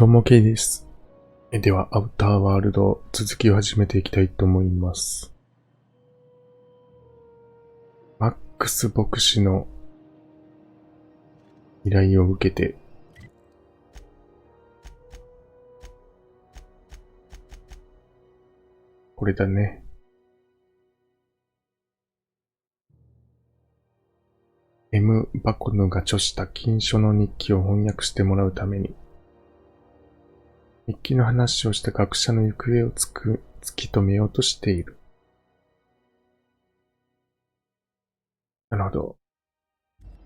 どうも、ケイです。では、アウターワールド、続きを始めていきたいと思います。マックス牧師の依頼を受けて、これだね。M バコヌが著した禁書の日記を翻訳してもらうために、日記の話をして学者の行方を突き止めようとしている。なるほど。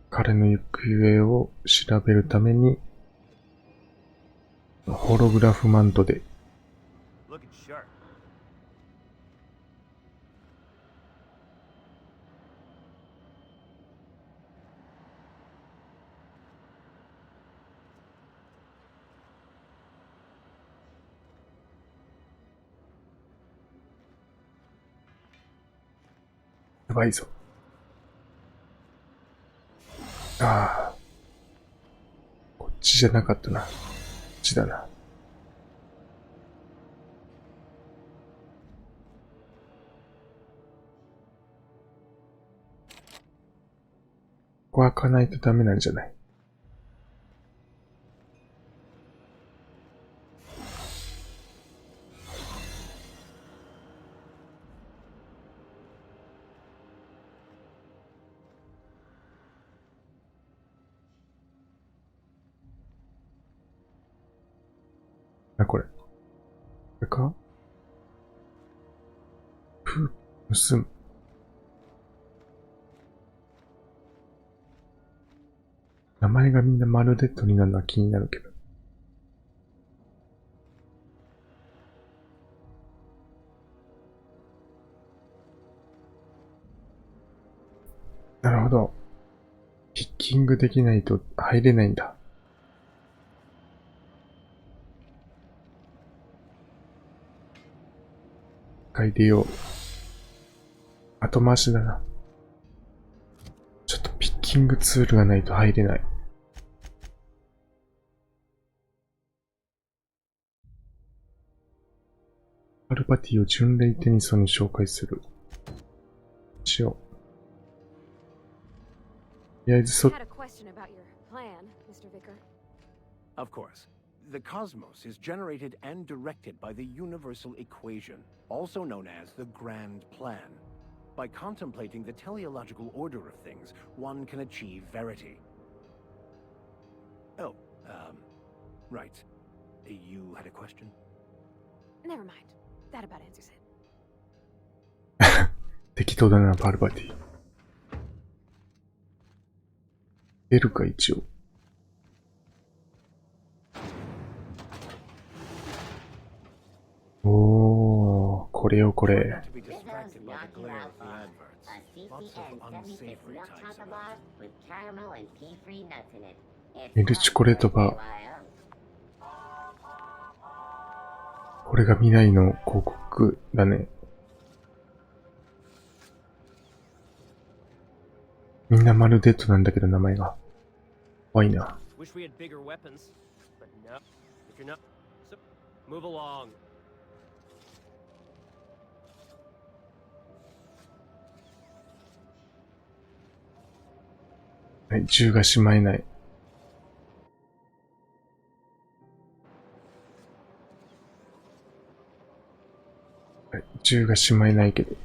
彼の行方を調べるために、ホログラフマントで、やばいぞ。ああ。こっちじゃなかったな。こっちだな。ここ開かないとダメなんじゃない？これ。これか？盗む。名前がみんなまるで鳥なのは気になるけど。なるほど。ピッキングできないと入れないんだ。書いてよう。後回しだな。ちょっとピッキングツールがないと入れない。アルパティを巡礼テニソンに紹介する。しよう。とりあえずOf course. The cosmos is generated and directed by the universal equation, also known as the grand plan. By contemplating the teleological order of things, one can achieve verity. Oh, right. You had a question? Never mind. That about answers it. 適当だな、パルパティ。出るか、一応。おー、これよ、これ。ミルチョコレートバー。これが未来の広告だね。みんなまるでとなんだけど名前が。怖いな。はい、銃がしまえない。はい、銃がしまえないけど。Do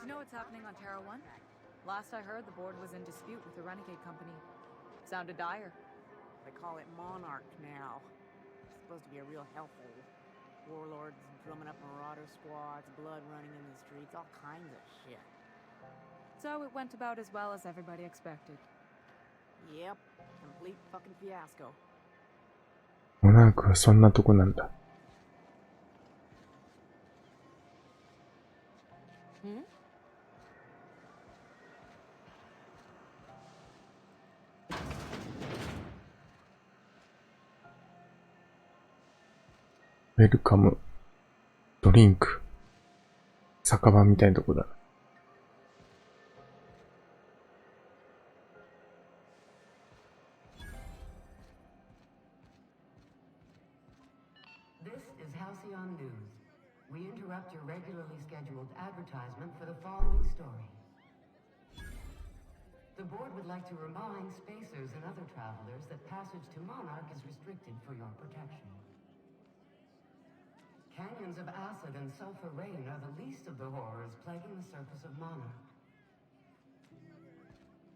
you know what's happening on Terra 1? Last I heard, the board was in dispute with the Renegade Company. Sounded dire. They call it Monarch now. It's supposed to be a real hellhole. Warlords drumming up marauder squads, blood running in the streets, all kinds of shit. So it went about as well as everybody expected. Yep, complete fucking fiasco. モナークはそんなとこなんだ。ウェルカム。リンク。酒場みたいなとこだ。This is Halcyon News. We interrupt your regularly scheduled advertisement for the following story. The board would like to remind spacers and other travelers that passage to Monarch is restricted for your protection. Canyons of acid and sulfur rain are the least of the horrors plaguing the surface of Monarch.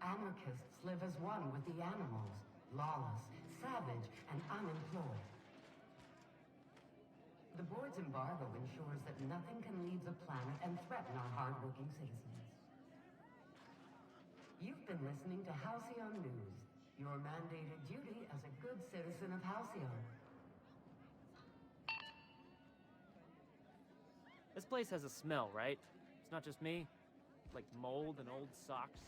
Anarchists live as one with the animals, lawless, savage, and unemployed. The board's embargo ensures that nothing can leave the planet and threaten our hard-working citizens. You've been listening to Halcyon News, your mandated duty as a good citizen of Halcyon. This place has a smell, right? It's not just me. Like mold and old socks.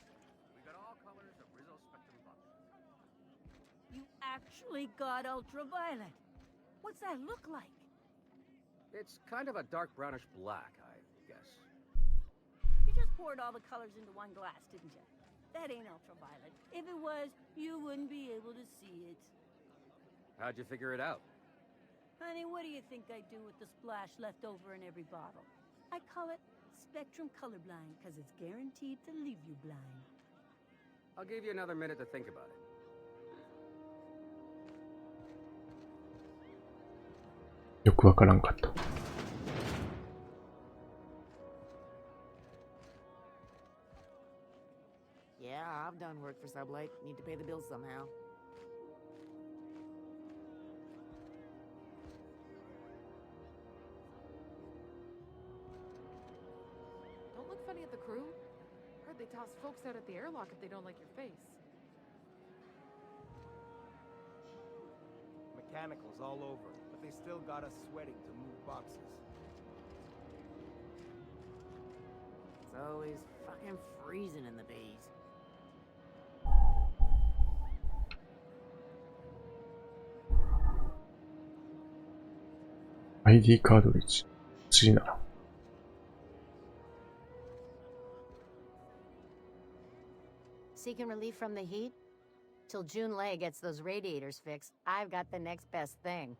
We got all colors of Rizzo Spectrum boxes. You actually got ultraviolet. What's that look like? It's kind of a dark brownish black, I guess. You just poured all the colors into one glass, didn't you? That ain't ultraviolet. If it was, you wouldn't be able to see it. How'd you figure it out? Honey, what do you think I do with the splash left over in every bottle? I call it spectrum colorblind, because it's guaranteed to leave you blind. I'll give you another minute to think about it. Yo よくわからんかった。Yeah, I've done work for Sublight. Need to pay the bills somehow. Don't look funny at the crew. Heard they toss folks out at the airlock if they don't like your face. Mechanicals all over, but they still got us sweating to move boxes. It's always fucking freezing in the bays. ID カードリッジ。欲しいな。Seeking relief from the heat? Till June Lay gets those radiators fixed, I've got the next best thing.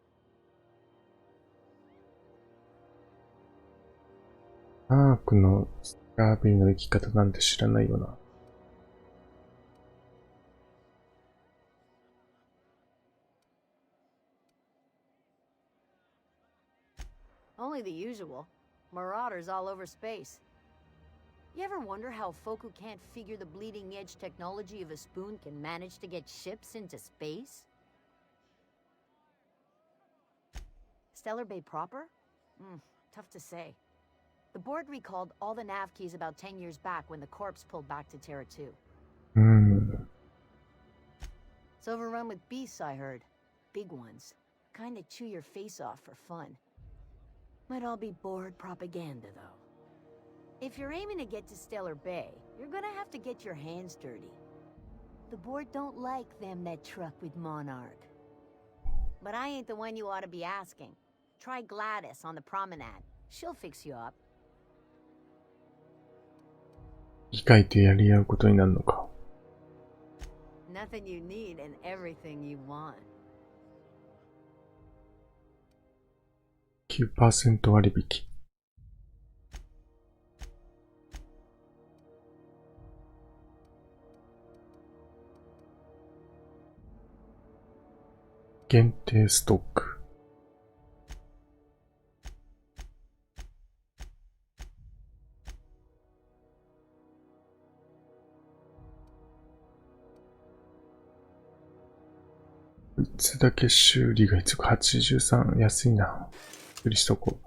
アークのスカービーの生き方なんて知らないよな。Only the usual. Marauders all over space. You ever wonder how folk who can't figure the bleeding edge technology of a spoon can manage to get ships into space? Stellar Bay proper? Tough to say. The board recalled all the nav keys about 10 years back when the corps pulled back to Terra 2. It's overrun with beasts, I heard. Big ones. Kinda chew your face off for fun. Might all be board propaganda, though. If you're aiming to get to Stellar Bay, you're gonna have to get your hands dirty. The board don't like them that truck with Monarch. But I ain't the one you ought to be asking. Try Gladys on the promenade. She'll fix you up. 議会とやり合うことになるのか。Nothing you need and everything you want. 9% 割引。限定ストック。いつだけ修理が必要か。83。安いな。修理しとこう。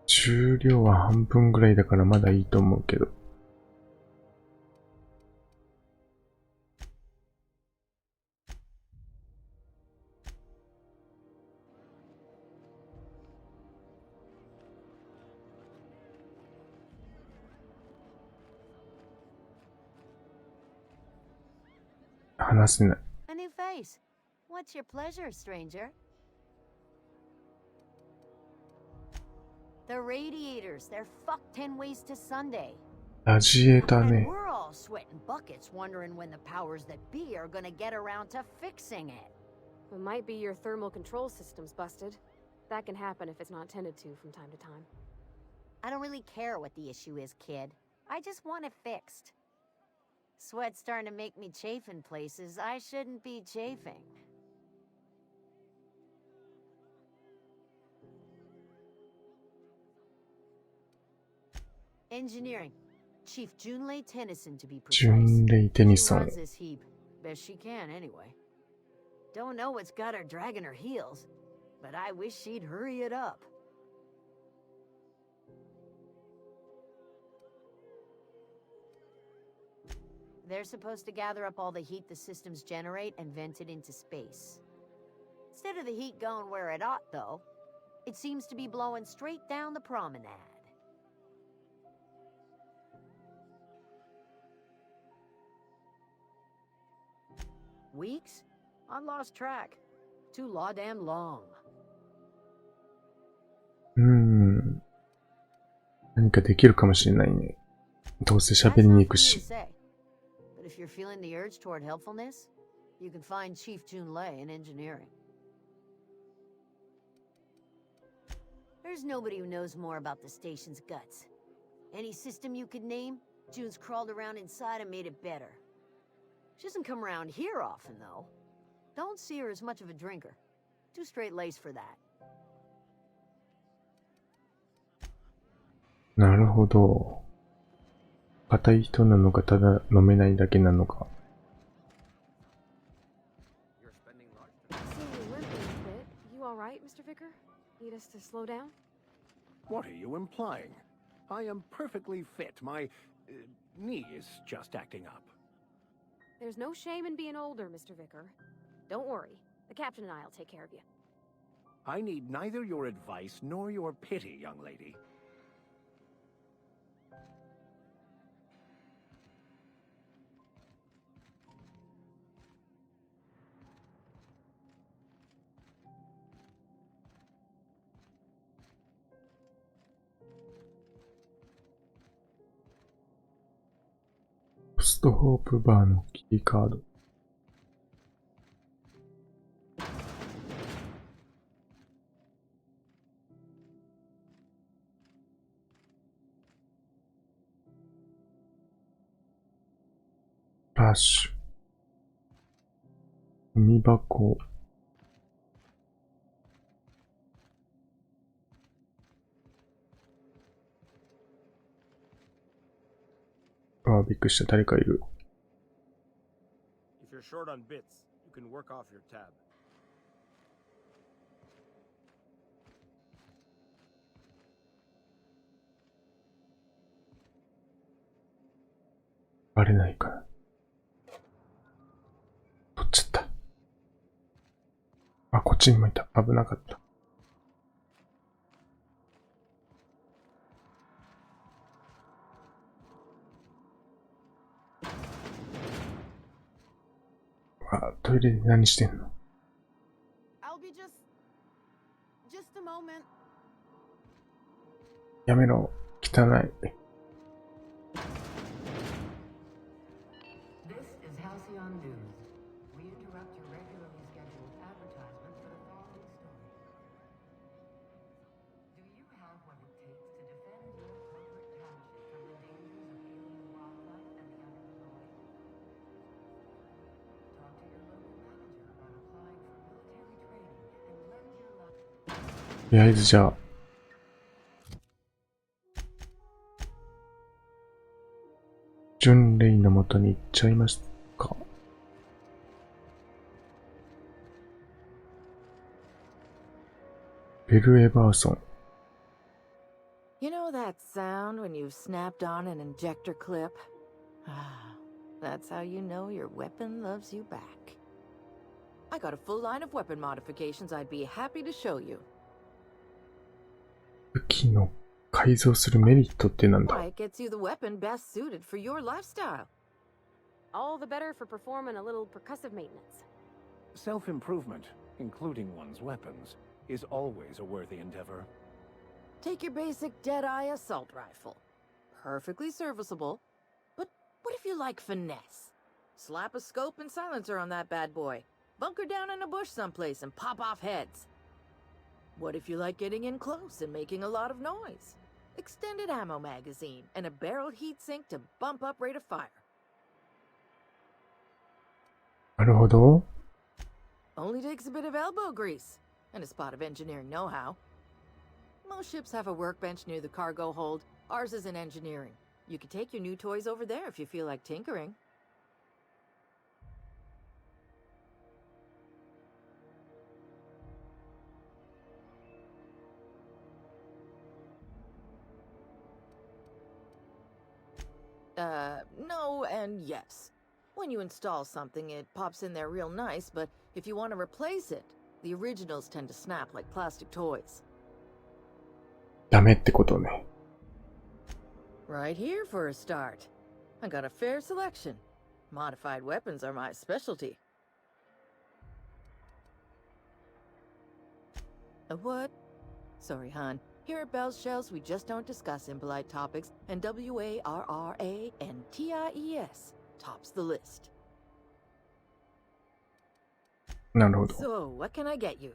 重量は半分ぐらいだからまだいいと思うけど。話せない。A new face. What's your pleasure, stranger? The radiators. They're fucked 10 ways to Sunday. ラジエーター And ね。 we're all sweating buckets wondering when the powers that be are gonna get around to fixing it. It might be your thermal control system's busted. That can happen if it's not tended to from time to time. I don't really care what the issue is, kid. I just want it fixed. Sweat's starting to make me chafe in places I shouldn't be chafing. Engineering. Chief Junlei Tennyson to be ジュ precise. ンレイ・テニ She ソン。 runs this heap. Best she can, anyway. Don't know what's got her dragging her heels, but I wish she'd hurry it up. They're supposed to gather up all the heat the systems generate and vent it into space. Instead of the heat going where it ought, though, it seems to be blowing straight down the promenade. Weeks? I lost track. Too law-damn long. 何かできるかもしれないね。どうせ喋りに行くし。 But if you're feeling the urge toward helpfulness, you can find Chief Junlei in engineering. There's nobody who knows more about the station's guts. Any system you could name, June's crawled around inside and made it better. She doesn't come around here often, though. Don't see her as much of a drinker. Too straight-laced for that. なるほど。硬い人なのか、ただ飲めないだけなのか。See you limping a bit. You all right, Mr. Vicker? Need us to slow down? What are you implying? I am perfectly fit. My knee is just acting up. There's no shame in being older, Mr. Vicker. Don't worry. The captain and I'll take care of you. I need neither your advice nor your pity, young lady. Post Hope Bar のキーカード。ラッシュ。ゴミ箱。ああ、びっくりした。誰かいる。If you're short on bits, you can work off your tab. バレないかな。取っちゃった。あ、こっちにもいた。危なかった。あ、トイレで何してんの？ I'll be just a moment. やめろ。汚い。This is Halcyon News. We interrupt your regularly scheduled advertisement for the following story. Do you have what it takes to defend your corporate township from the dangers of alien wildlife and the underworld? Talk to your local manager about applying for military training and lend your luck. とりあえずじゃあ、ジュンレイの元に行っちゃいますか。ベルエバーソン。You know that sound when you've snapped on an injector clip? That's how you know your weapon loves you back. I got a full line of weapon modifications I'd be happy to show you. 武器の改造するメリットってなんだ？ Why, it gets you the weapon best suited for your lifestyle. All the better for performing a little percussive maintenance. Self-improvement, including one's weapons, is always a worthy endeavor. Take your basic Deadeye assault rifle. Perfectly serviceable. But what if you like finesse? Slap a scope and silencer on that bad boy. Bunker down in a bush someplace and pop off heads. What if you like getting in close and making a lot of noise? Extended ammo magazine and a barrel heatsink to bump up rate of fire. なるほど。 Only takes a bit of elbow grease and a spot of engineering know-how. Most ships have a workbench near the cargo hold. Ours is in engineering. You could take your new toys over there if you feel like tinkering. No and yes. When you install something, it pops in there real nice, but if you want to replace it, the originals tend to snap like plastic toys. ダメってことね。 Right here for a start. I got a fair selection. Modified weapons are my specialty. A what? Sorry, hon. Here at Bell's Shells, we just don't discuss impolite topics, and WARRANTIES tops the list. なるほど。 So, what can I get you?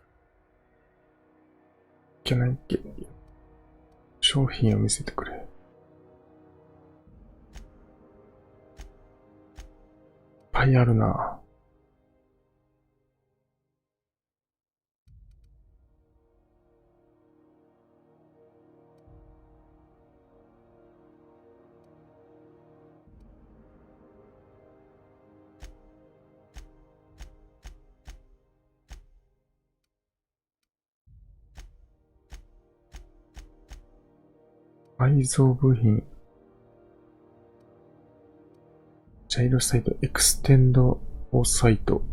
Can I get you? 商品を見せてくれ。いっぱいあるな。改造部品。ジャイロサイト、エクステンドサイト。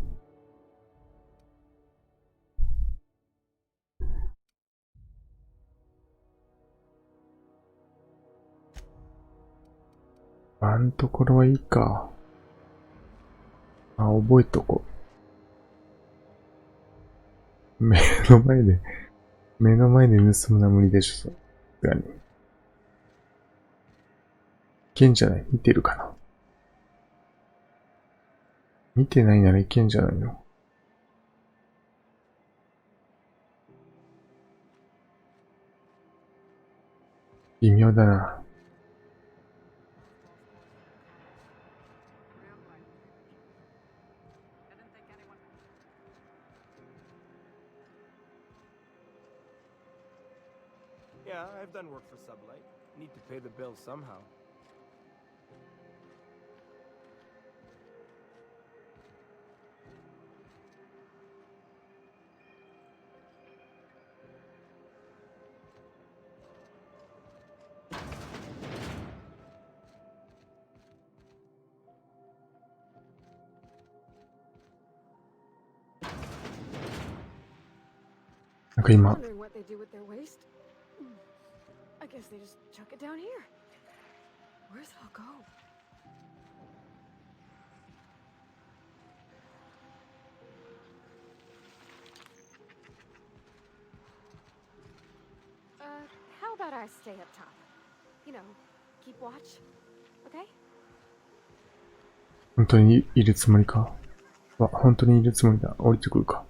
あんところはいいか。あ、覚えとこう。目の前で盗むのは無理でしょ、さすがに。いけんじゃない？見てるかな？見てないならいけんじゃないの？微妙だな。Yeah, I've done work for Sublight. Need to pay the bill somehow. Wondering what they do with their waste. I guess they just chuck it down here. Where's it all go? How about I stay up top? You know, keep watch, okay? 本当にいるつもりか？本当にいるつもりだ。降りてくるか。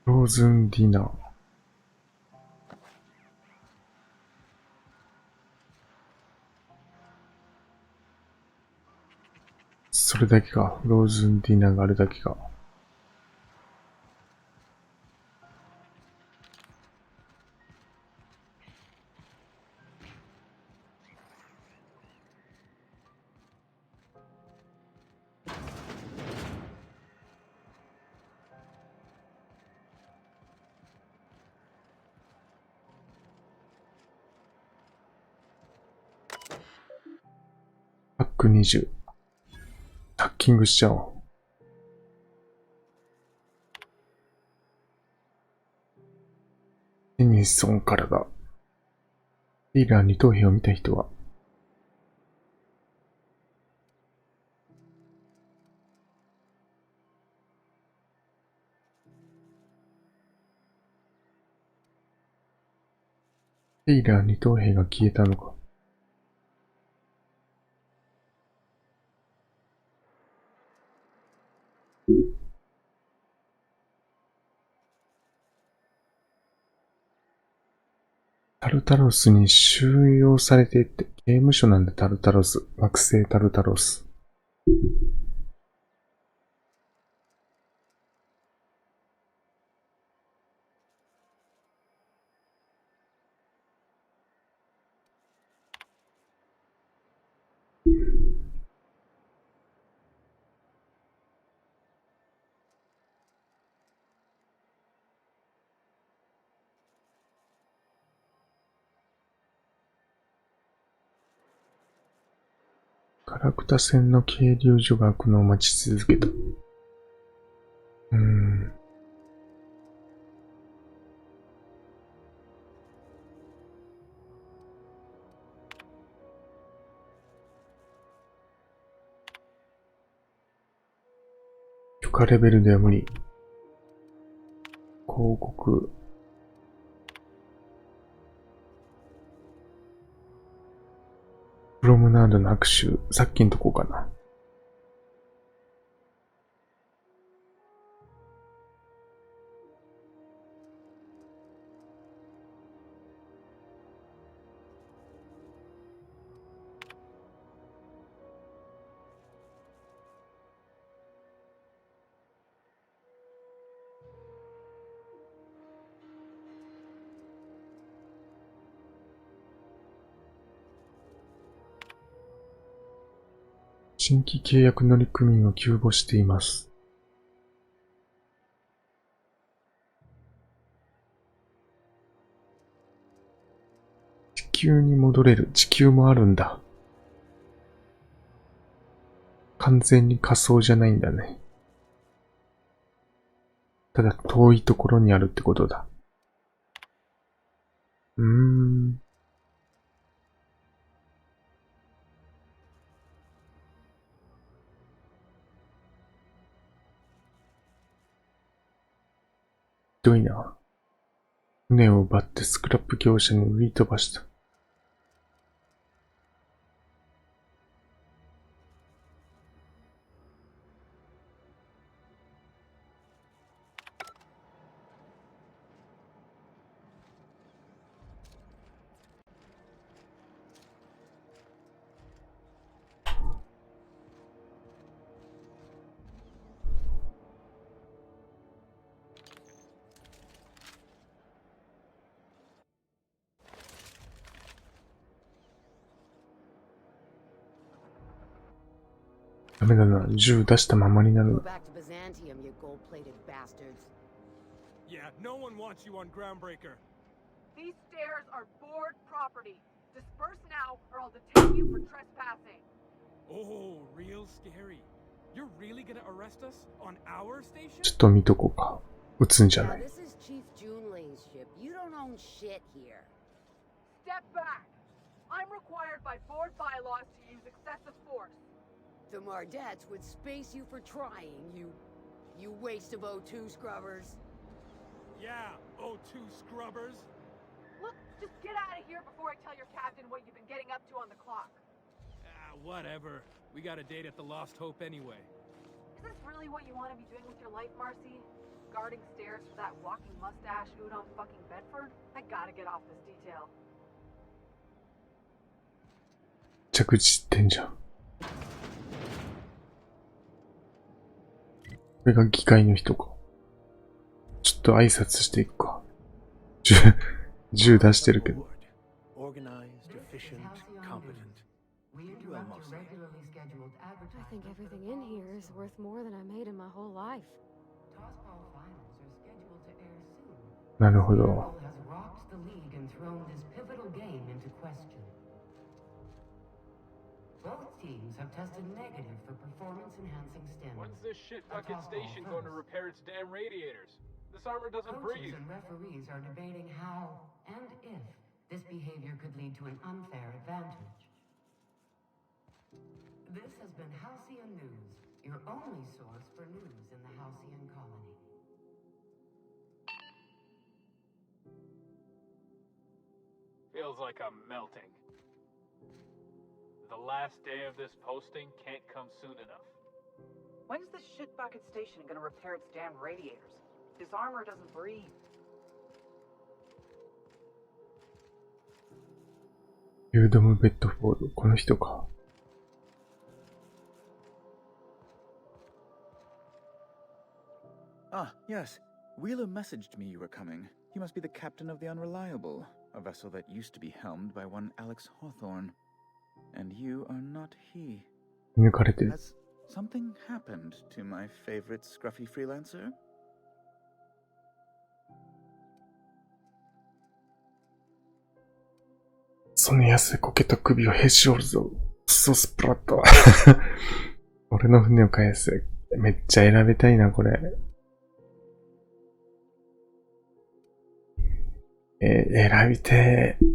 ローズンディナー。それだけか。ローズンディナーがあるだけか。パック20。ハッキングしちゃおう。ソンからだ。テイラー二等兵を見た人は、テイラー二等兵が消えたのか。タルタロスに収容されていって、刑務所なんだ。タルタロス。惑星タルタロス。ガラクタ船の係留所が開くのを待ち続けた。許可レベルでは無理。広告。プロムナードの握手、さっきんとこかな。新規契約乗組員を急募しています。地球に戻れる。地球もあるんだ。完全に仮想じゃないんだね。ただ遠いところにあるってことだ。ひどいな。船を奪ってスクラップ業者に売り飛ばした。ダメだな。銃出したままになる。Yeah, no one wants you on Groundbreaker. These stairs are board property. Disperse now, or I'll detain you for trespassing. Oh, real scary. You're really gonna arrest us on our station? ちょっと見とこうか。撃つんじゃない。This is Chief Junling's ship. You don't own shit here. Step back. I'm required by board bylaws to use excessive force. The Mardettes would space you for trying, you waste of O2 scrubbers. Yeah, O2 scrubbers. Look, just get out of here before I tell your captain what you've been getting up to on the clock. Whatever. We got a date at the Lost Hope anyway. Is this really what you want to be doing with your life, Marcy? Guarding stairs for that walking mustache Udon fucking Bedford? I gotta get off this detail. 着地ってんじゃん。これが議会の人か。ちょっと挨拶していくか。銃出してるけど。I think everything in here is worth more than I made in my whole life. なるほど。Both teams have tested negative for performance-enhancing stimuli. When's this shit bucket station going to repair its damn radiators? This armor doesn't Coaches breathe. and referees are debating how and if this behavior could lead to an unfair advantage. This has been Halcyon News, your only source for news in the Halcyon colony. Feels like I'm melting. The last day of this posting can't come soon enough. When's this shitbucket station gonna repair its damn radiators? This armor doesn't breathe. ユードム・ベッドフォード、この人か。Ah, yes. Wheeler messaged me you were coming. He must be the captain of the Unreliable, a vessel that used to be helmed by one Alex Hawthorne. And you are not he. 抜かれてる。 Has something happened to my favorite scruffy freelancer? その安いこけた首をへし折るぞ。クソスプラット。俺の船を返せ。めっちゃ選びたいな、これ。選びてー。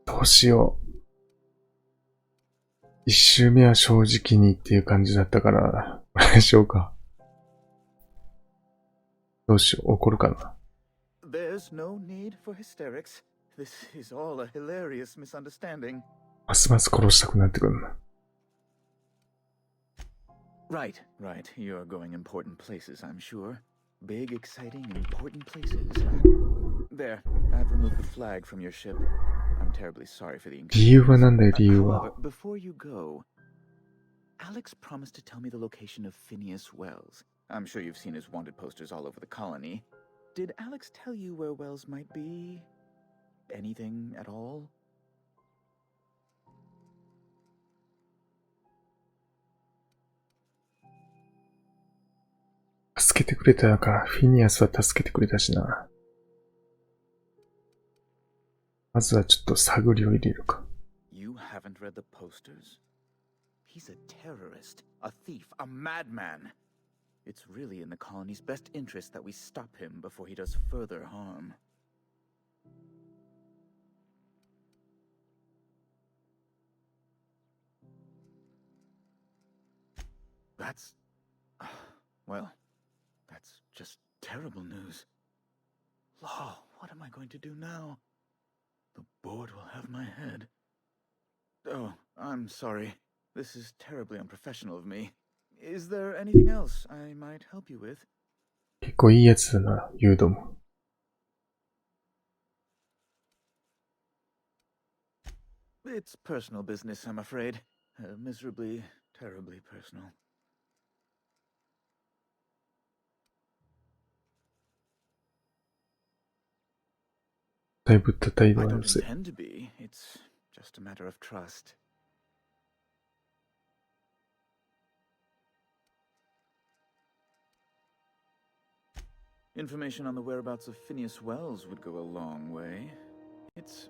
どうしよう。一周目は正直にっていう感じだったから、これでしょうか。どうしよう、怒るかな。There's no need for hysterics. This is all a hilarious misunderstanding. ますます殺したくなってくるな。Right. You're going important places, I'm sure. Big, exciting, important places. There, I've removed the flag from your ship. I'm terribly sorry for the inconvenience. 理由はなんだよ、理由は。 However, before you go, Alex promised to tell me the location of Phineas Wells. I'm sure you've seen his wanted posters all over the colony. Did Alex tell you where Wells might be? Anything at all? 助けてくれたから、フィニアスは助けてくれたしな。まずはちょっと探りを入れるか。You haven't read the posters? He's a terrorist, a thief, a madman. It's really in the colony's best interest that we stop him before he does further harm. That's... well, that's just terrible news. Law, what am I going to do now? The board will have my head. Oh, I'm sorry. This is terribly unprofessional of me. Is there anything else I might help you with? 結構いいやつだな、ユードも。It's personal business, I'm afraid. Miserably, terribly personal. だいぶ叩いて I ま don't す。 intend to be. It's just a matter of trust. Information on the whereabouts of Phineas Wells would go a long way. It's,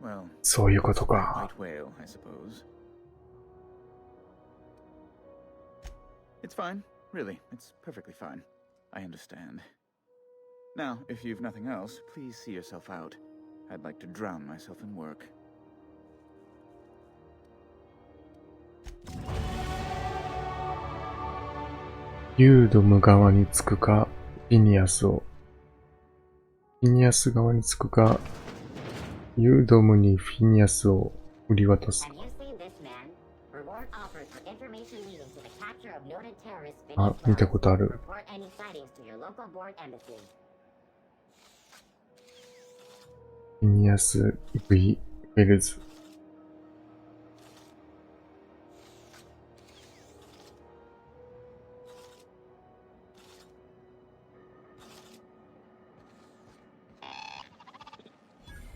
well, そういうことか。 white whale, I suppose. It's fine, really. It's perfectly fine. I understand. Now, if you've nothing else, please see yourself out. I'd like to drown myself in work. ユードム側につくか、フィニアス側につくか、ユードムにフィニアスを売り渡す。あ、見たことある。フィニアス V ウェルズ。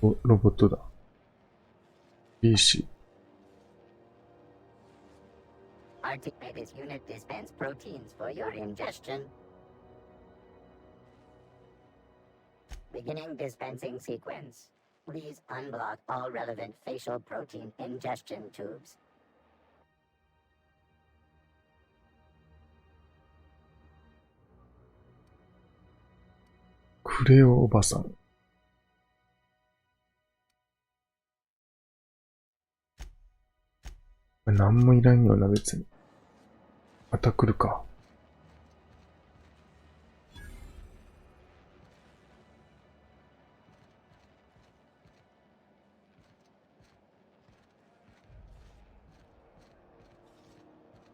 お、ロボットだ。PC。 Articulated unit dispense proteins for your ingestion. Beginning dispensing sequence. Please unblock all relevant facial protein ingestion tubes. クレオおばさん。なんもいらんよな、別に。また来るか。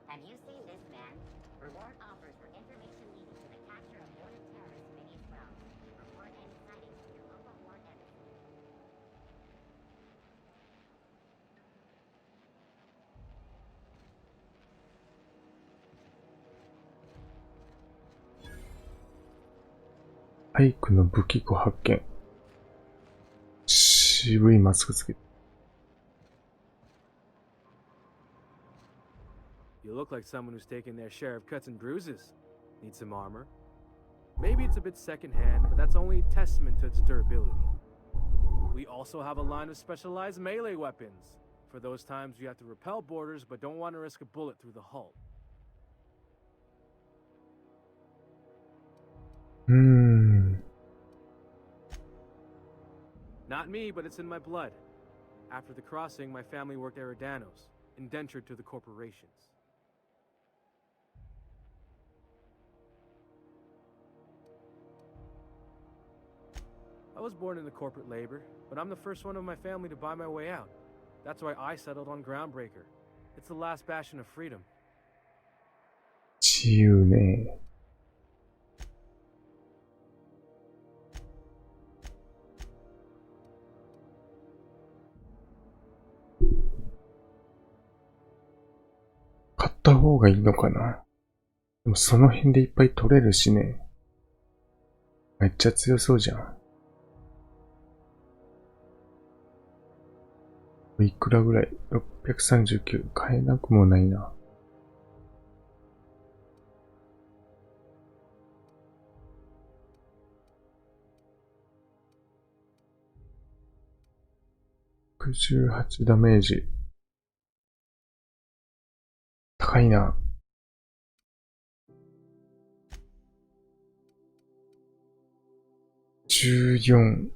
Have you seen this man? Reward offers for information leading to the capture of wanted terrorists may as well. Report any sightings to your local ward embassy.アイクの武器庫発見。渋いマスクつけて。You look like someone who's taken their share of cuts and bruises. Need some armor? Maybe it's a bit secondhand, but that's only a testament to its durability. We also have a line of specialized melee weapons. For those times you have to repel boarders but don't want to risk a bullet through the hull. Not me, but it's in my blood. After the crossing, my family worked Eridanos, indentured to the corporations. I was born into corporate labor, but I'm the first one of my family to buy my way out. That's why I settled on Groundbreaker. It's the last bastion of freedom. 自由ね。買った方がいいのかな。でもその辺でいっぱい取れるしね。めっちゃ強そうじゃん。いくらぐらい ?639 買えなくもないな。68ダメージ。高いな。14。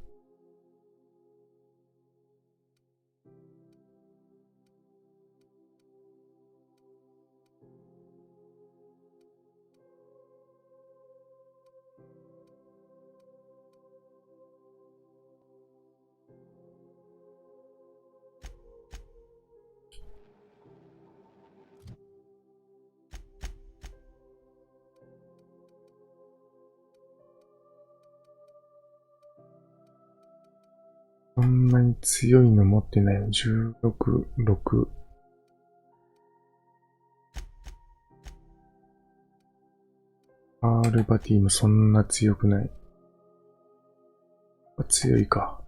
そんなに強いの持ってないの。16、6。アールバティもそんな強くない。強いか。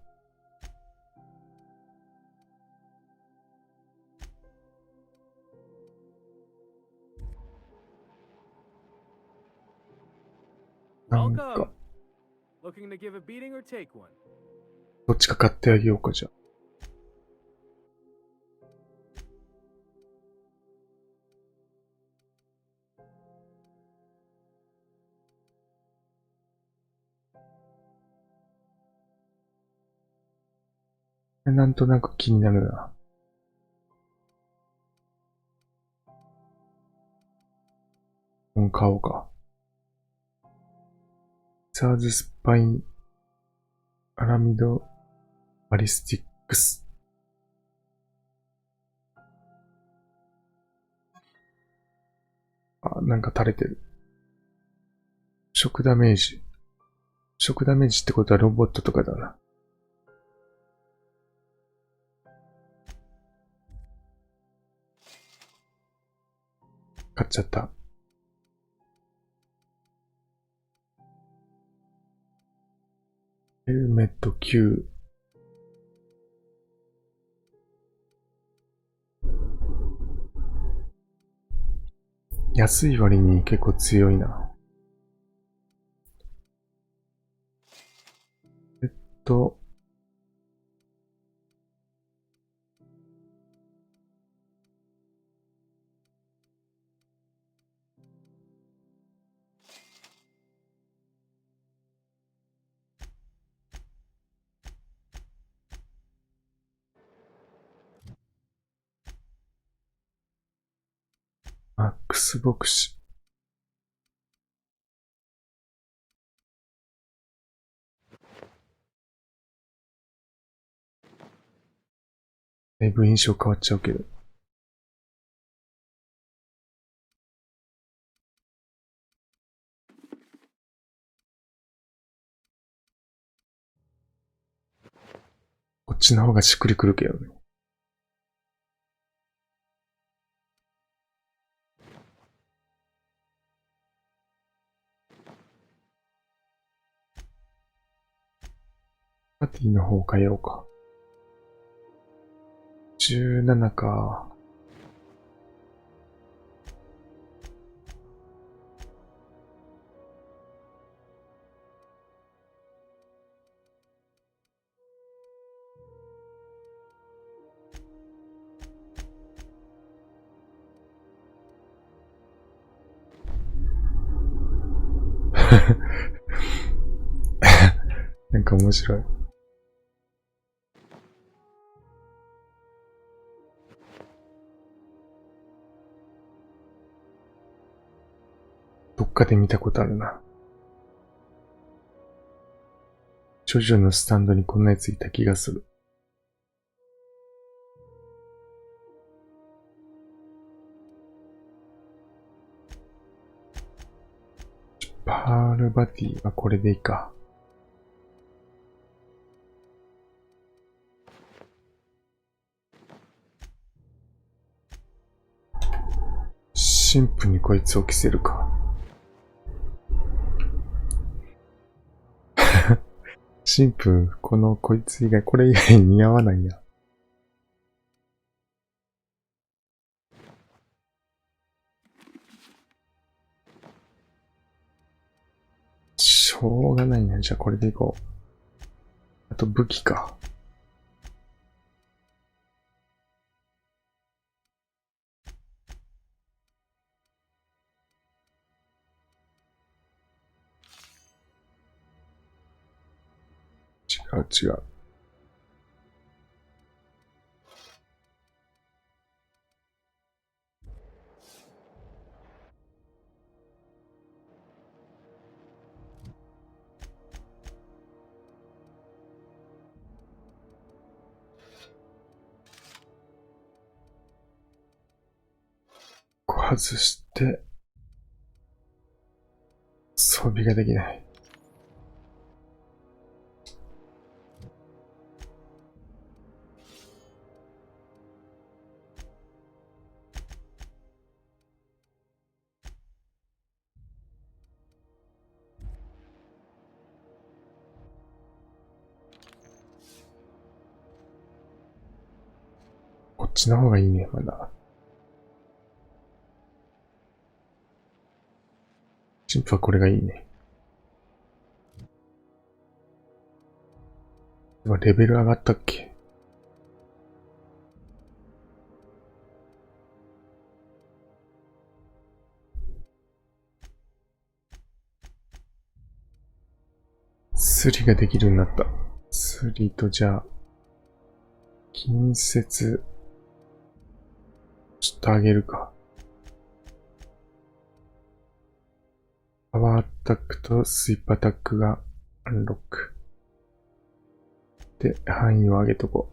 なんか。Looking to give a beating or take one? どっちか買ってあげようか、じゃあ。なんとなく気になるな。買おうか。サーズスパインアラミドバリスティックス。なんか垂れてる。食ダメージ。食ダメージってことはロボットとかだな。買っちゃった。ヘルメット9。安い割に結構強いな。X 牧師。だいぶ印象変わっちゃうけど。こっちの方がしっくりくるけどね。パティの方を変えようか。17か。なんか面白い。どっかで見たことあるな。ジョジョのスタンドにこんなやついた気がする。パールバティはこれでいいか。神父にこいつを着せるか。神父、こいつ以外、これ以外に似合わないや。しょうがないな。じゃあこれでいこう。あと武器か。違う。外して、装備ができない。こっちの方がいいね、まだ。神父はこれがいいね。今レベル上がったっけ？スリができるようになった。スリとじゃあ、近接、ちょっと上げるか。パワーアタックとスイープアタックがアンロック。で、範囲を上げとこ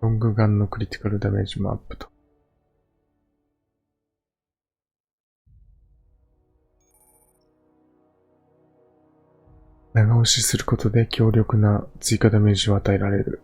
う。ロングガンのクリティカルダメージもアップと。長押しすることで強力な追加ダメージを与えられる。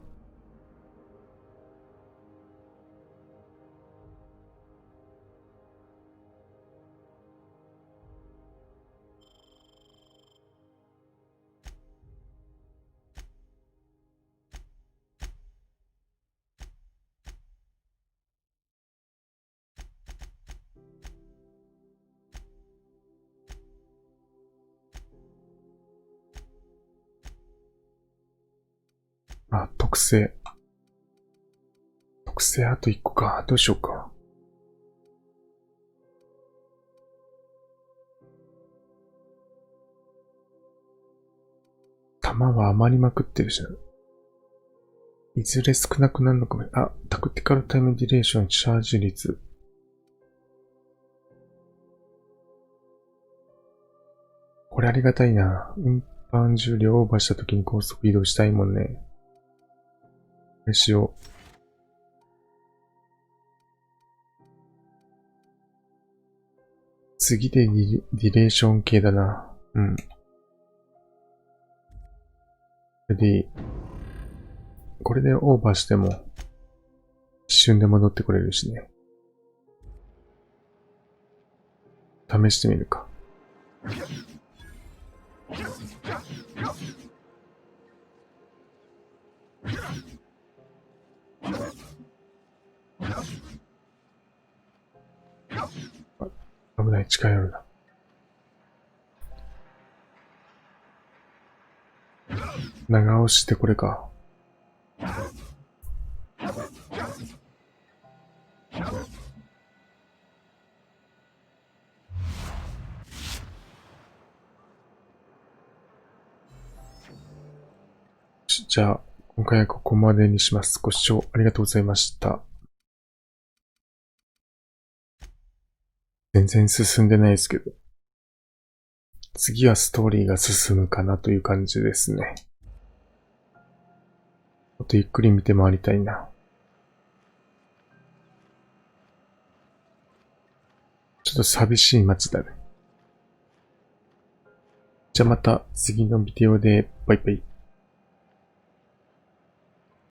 あ、特性あと1個か。どうしようか。弾は余りまくってるじゃん。いずれ少なくなるのかも。あ、タクティカルタイムディレーション、チャージ率。これありがたいな。運搬重量をオーバーした時に高速移動したいもんね。これしよう。次でディレーション系だな。うん。これでいい。これでオーバーしても一瞬で戻ってこれるしね。試してみるか。危ない、近寄るな。長押してこれか。じゃあ、今回はここまでにします。ご視聴ありがとうございました。全然進んでないですけど。次はストーリーが進むかなという感じですね。もっとゆっくり見て回りたいな。ちょっと寂しい街だね。じゃあまた次のビデオでバイバイ。